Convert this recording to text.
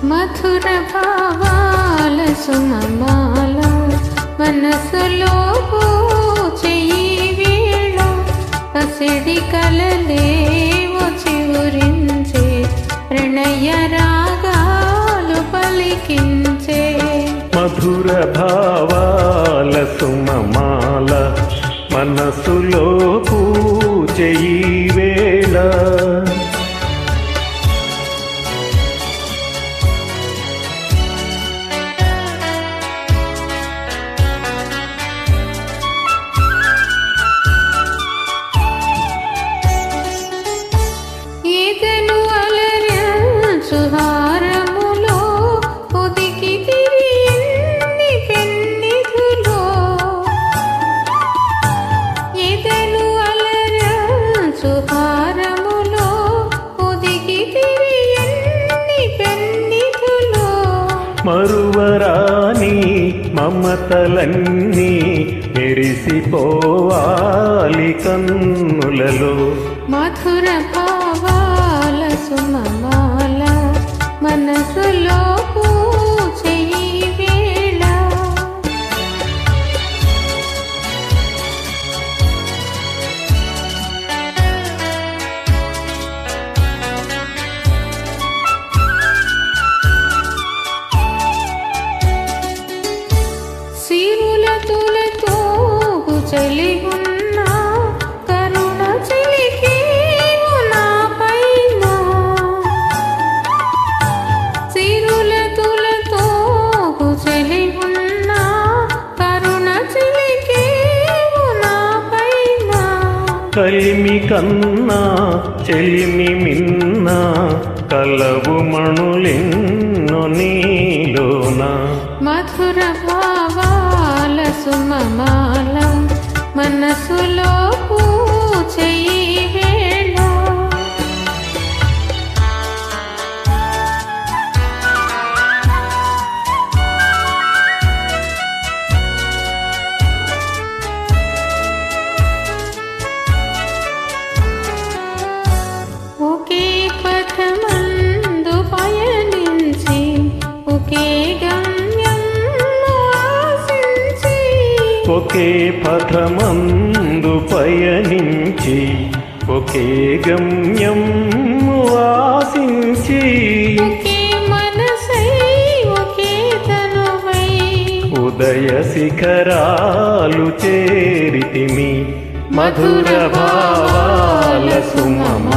మధుర భావాల సుమమాల మనసులో పూచెయ్యి వేళ పసిడి కలలేవో చివురించే ప్రణయ రాగాలు పలికించే మధుర భావాల సుమమాల మనసులో పూచెయ్యి వేళ ఈదెను అలరించు హారములో పొదికి తిరిగింది పెన్నిధులో ఈదెను అలరించు హారములో పొదికి తిరిగింది పెన్నిధులో మరువరాని మమతలన్నీ మెరిసిపోవాలి కన్నులలో మధుర భావాల సుమమాల మనసులో పూచెయ్యి వేళ సిరుల తులతో చలి ఉన్న కరుణ చిలికేవు నా పైన సిరుల తులతో చలి ఉన్న కరుణ చిలికేవు నా పైన కలిమి కన్నా చెలిమి మిన్న కలవు మణులెన్నో నీలోన మధుర భావాల సుమమాల మనసులో పూచెయ్యి వేళ ఒకే పథమందు పయనించి ఒకే గమ్యం ఆశించి ఒకే పథమందు పయనించి ఒకే గమ్యం ఆశించి ఒకే మనసై ఒకే తనువై ఉదయ శిఖరాలు చేరితిమి మధుర భావాల సుమమాల